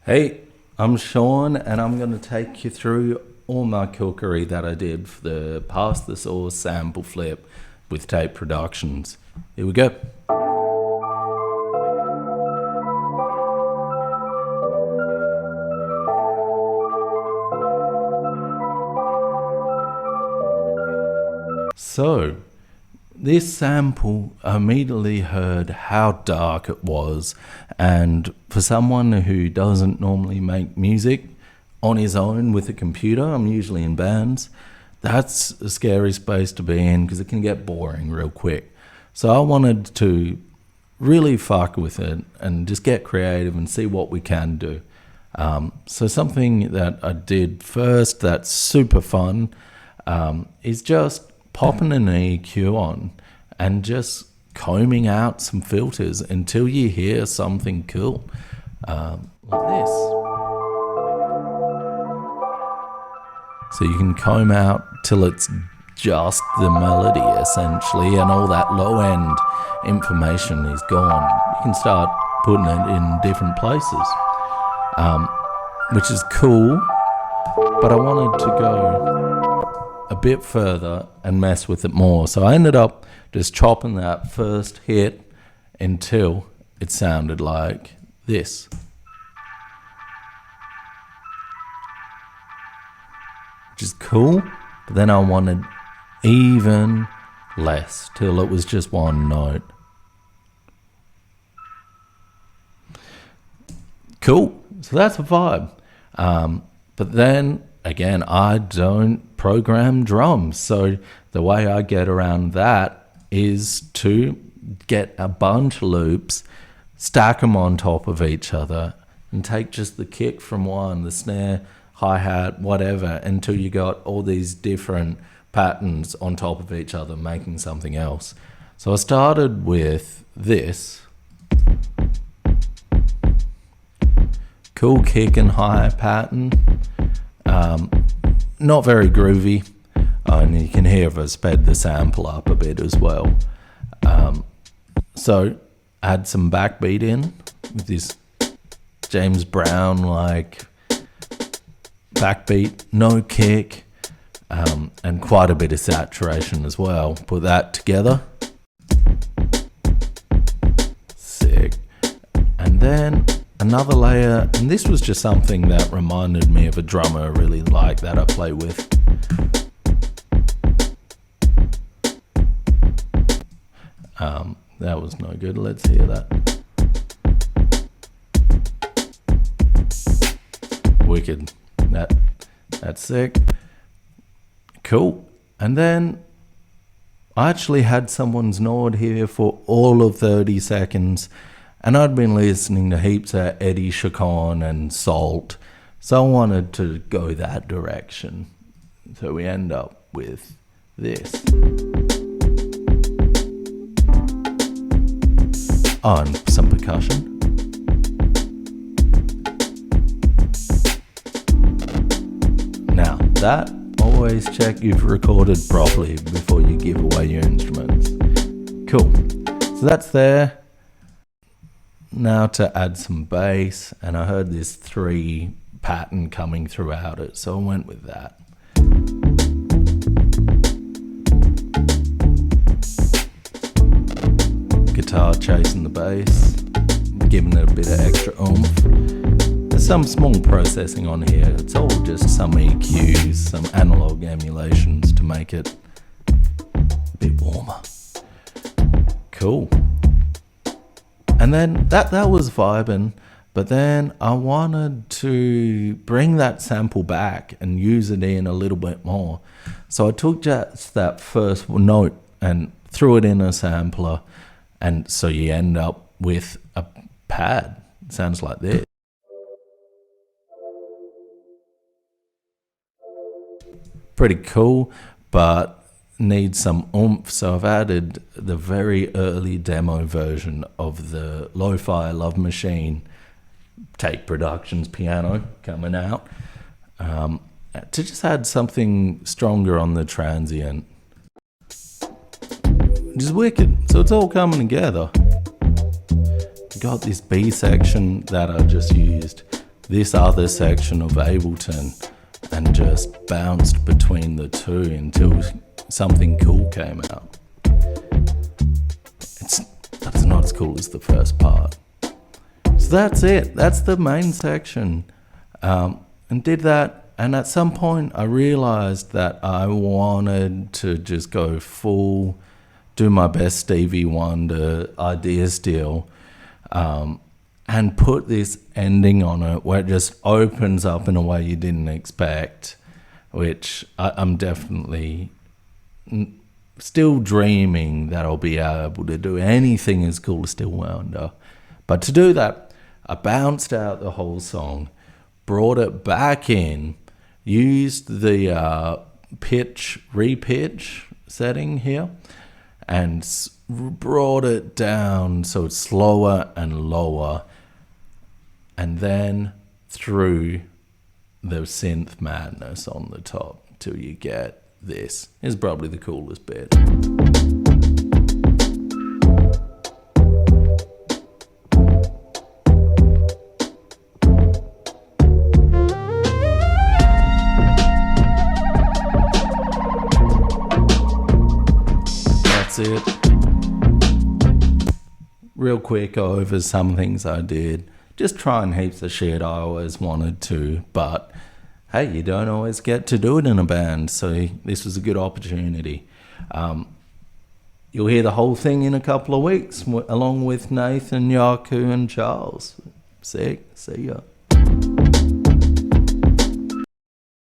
Hey, I'm Shaun, and I'm going to take you through all my cookery that I did for the Pass the Sauce sample flip with Tape Productions. Here we go. So, this sample, I immediately heard how dark it was, and for someone who doesn't normally make music on his own with a computer, I'm usually in bands, that's a scary space to be in because it can get boring real quick. So I wanted to really fuck with it and just get creative and see what we can do. So something that I did first that's super fun is just popping an EQ on and just combing out some filters until you hear something cool, like this. So you can comb out till it's just the melody essentially, and all that low end information is gone. You can start putting it in different places, which is cool, but I wanted to go a bit further and mess with it more. So I ended up just chopping that first hit until it sounded like this. Which is cool, but then I wanted even less till it was just one note. Cool, so that's a vibe. But then again, I don't program drums, so the way I get around that is to get a bunch of loops, stack them on top of each other, and take just the kick from one, the snare, hi-hat, whatever, until you got all these different patterns on top of each other, making something else. So I started with this. Cool kick and hi pattern. Not very groovy, and you can hear if I sped the sample up a bit as well. So add some backbeat in with this James Brown like backbeat, no kick, and quite a bit of saturation as well. Put that together. Sick. And then another layer, and this was just something that reminded me of a drummer I really like that I play with. That was no good. Let's hear that. Wicked. That's sick. Cool. And then I actually had someone's Nord here for all of 30 seconds, and I'd been listening to heaps of Eddie Chacon and Salt, so I wanted to go that direction. So we end up with this. Oh, and some percussion. Now, that, always check you've recorded properly before you give away your instruments. Cool. So that's there. Now to add some bass, and I heard this 3 pattern coming throughout it, so I went with that. Guitar chasing the bass, giving it a bit of extra oomph. There's some small processing on here. It's all just some EQs, some analog emulations to make it a bit warmer. Cool. And then that was vibing, but then I wanted to bring that sample back and use it in a little bit more. So I took just that first note and threw it in a sampler, and so you end up with a pad. It sounds like this. Pretty cool, but needs some oomph, so I've added the very early demo version of the Lo-Fi Love Machine Tape Productions piano coming out, to just add something stronger on the transient, which is wicked. So it's all coming together. Got this B section that I just used this other section of Ableton and just bounced between the two until something cool came out. That's not as cool as the first part. So that's it. That's the main section. And did that. And at some point, I realized that I wanted to just go full, do my best Stevie Wonder idea steal, and put this ending on it where it just opens up in a way you didn't expect, which I'm definitely still dreaming that I'll be able to do anything as cool as Still Wonder. But to do that, I bounced out the whole song, brought it back in, used the repitch setting here, and brought it down so it's slower and lower, and then through the synth madness on the top till you get this. Is probably the coolest bit. That's it. Real quick over some things I did. Just trying heaps of shit I always wanted to, but hey, you don't always get to do it in a band, so this was a good opportunity. You'll hear the whole thing in a couple of weeks, along with Nathan, Yaku, and Charles. Sick. See ya.